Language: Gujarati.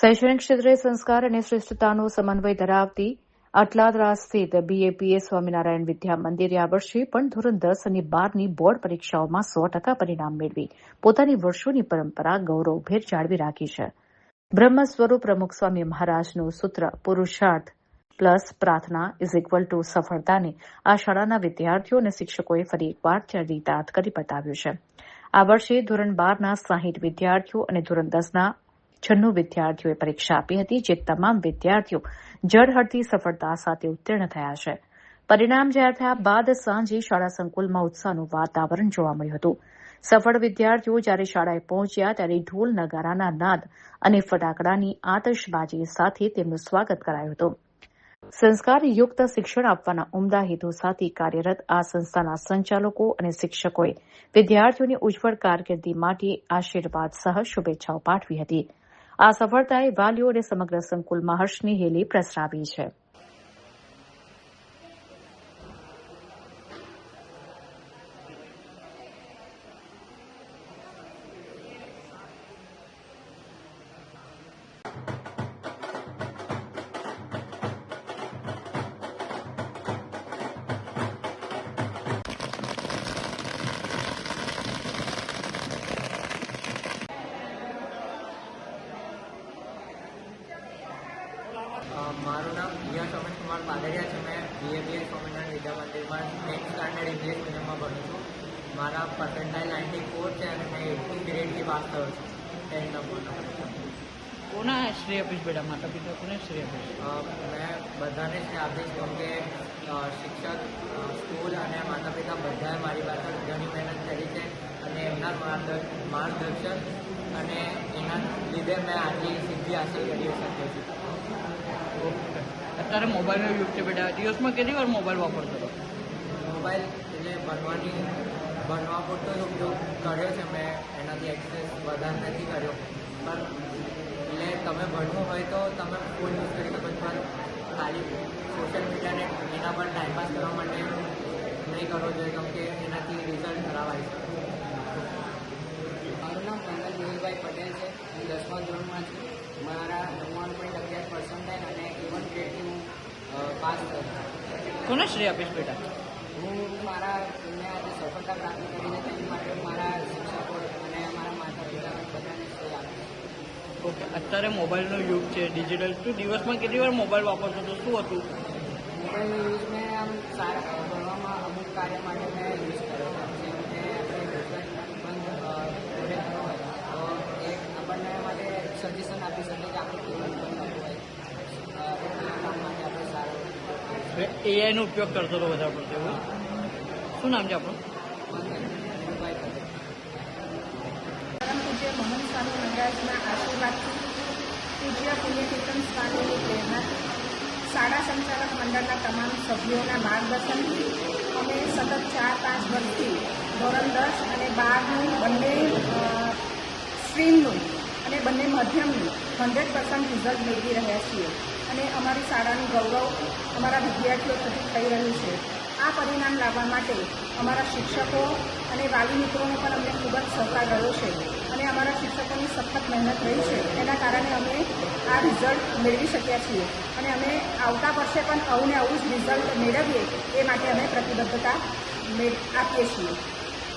શૈક્ષણિક ક્ષેત્રે સંસ્કાર અને શ્રેષ્ઠતાનો સમન્વય ધરાવતી અટલાદરા સ્થિત BAPS સ્વામિનારાયણ વિદ્યા મંદિરે આ વર્ષે પણ ધોરણ 10 અને 12ની બોર્ડ પરીક્ષાઓમાં 100% પરિણામ મેળવી પોતાની વર્ષોની પરંપરા ગૌરવભેર જાળવી રાખી છે. બ્રહ્મ સ્વરૂપ પ્રમુખ સ્વામી મહારાજનું સૂત્ર પુરુષાર્થ પ્લસ પ્રાર્થના = સફળતાને આ શાળાના વિદ્યાર્થીઓ અને શિક્ષકોએ ફરી એકવાર ચરિતાર્થ કરી બતાવ્યું છે. આ વર્ષે ધોરણ 12ના 60 વિદ્યાર્થીઓ અને ધોરણ 10ના 96 વિદ્યાર્થીઓએ પરીક્ષા આપી હતી, જે તમામ વિદ્યાર્થીઓ ઝળહળતી સફળતા સાથે ઉત્તીર્ણ થયા છે. પરિણામ જાહેર થયા બાદ સાંજે શાળા સંકુલમાં ઉત્સાહનું વાતાવરણ જોવા મળ્યું હતું. સફળ વિદ્યાર્થીઓ જ્યારે શાળાએ પહોંચ્યા ત્યારે ઢોલ નગારાના નાદ અને ફટાકડાની આતશબાજી સાથે તેમનું સ્વાગત કરાયું હતું. સંસ્કારયુક્ત શિક્ષણ આપવાના ઉમદા હેતુ સાથે કાર્યરત આ સંસ્થાના સંચાલકો અને શિક્ષકોએ વિદ્યાર્થીઓની ઉજ્જવળ કારકિર્દી માટે આશીર્વાદ સહ શુભેચ્છાઓ પાઠવી હતી. આ સફળતાએ વાલીઓ અને સમગ્ર સંકુલમાં હર્ષની હેલી પ્રસરાવી છે. મારું નામ રમેશ કુમાર પાદરિયા છે. મેં BAPS સ્વામિનારાયણ વિદ્યા મંદિરમાં 10th સ્ટાન્ડર્ડ ઇંગ્લિશ મીડિયમમાં ભણું છું. મારા પર્સન્ટાઇલ 94 છે અને મેં 80 ગ્રેડથી પાસ થયો છું 10th બોર્ડના પરીક્ષા. કોના શ્રેય આપીશ બેટા? માતા પિતા કોને શ્રેય આપીશ? મેં બધાને શ્રેય આપીશ, કેમ કે શિક્ષક, સ્કૂલ અને માતા પિતા બધાએ મારી પાછળ ઘણી મહેનત કરી છે અને એમના માર્ગદર્શન અને એના લીધે મેં આટલી સિદ્ધિ હાંસલ કરી શકું છું. અત્યારે મોબાઈલનો યુગ છે બેટા. દિવસમાં કેટલી વાર મોબાઈલ વાપરતો હતો? મોબાઈલ એટલે ભણવા પૂરતો જ ઉપયોગ કર્યો છે મેં. એનાથી એક્સેસ વધારે નથી કર્યો. પણ એટલે તમે ભણવું હોય તો તમે ફોન યુઝ કરી શકો છો, પણ ખાલી સોશિયલ મીડિયાને એના પર ટાઈમપાસ કરવા માટે નહીં કરવો જોઈએ, કેમ કે એનાથી રિઝલ્ટ ખરાબ આવી શકે. મારું નામ પ્રાંગલ દેવીભાઈ પટેલ છે. હું 10મા ધોરણમાં છું. મારા 99.11% અને 1 ગ્રેડથી હું પાસ થયો. કોને શ્રેય આપીશ બેટા? હું મારા મેં આજે સફળતા પ્રાપ્ત કરી છે તેની માટે મારા શિક્ષકો અને મારા માતા પિતા બધાને શ્રેય આપીશ. ઓકે. અત્યારે મોબાઈલનો યુગ છે, ડિજિટલ. તું દિવસમાં કેટલી વાર મોબાઈલ વાપરતો હતો? શું હતું? મોબાઈલનો યુઝ મેં આમ સારા ભણવામાં અમુક કાર્ય માટે મેં યુઝ કર્યો છે. જેમ કે આપણે બંધ જોડે કરવો હોય તો એ આપણને માટે સજેશન આપી શકે કે આપણે કેવું બંધ કરવું હોય એ કામ માટે આપણે સારું AI નો ઉપયોગ કરતો હતો વધારે પડતો. એવું શું નામ છે આપણું? પરમ પૂજ્ય મહંત સ્વામી મહારાજના આશીર્વાદથી પૂજ્ય પુણ્યકીર્તન સ્વામીની પ્રેરણાથી શાળા સંચાલક મંડળના તમામ સભ્યોના માર્ગદર્શનથી અમે સતત 4-5 વર્ષથી ધોરણ 10 અને 12નું બંને સ્ટ્રીમનું અને બંને માધ્યમનું 100% રિઝલ્ટ મેળવી રહ્યા છીએ અને અમારી શાળાનું ગૌરવ અમારા વિદ્યાર્થીઓ થકી થઈ રહ્યું છે. આ પરિણામ લાવવા માટે અમારા શિક્ષકો અને વાલી મિત્રોનો પણ અમને ખૂબ જ સહકાર રહ્યો છે અને અમારા શિક્ષકોની સખત મહેનત રહી છે. એના કારણે અમે આ રિઝલ્ટ મેળવી શક્યા છીએ અને અમે આવતા વર્ષે પણ આવું ને આવું જ રિઝલ્ટ મેળવીએ એ માટે અમે પ્રતિબદ્ધતા આપીએ છીએ.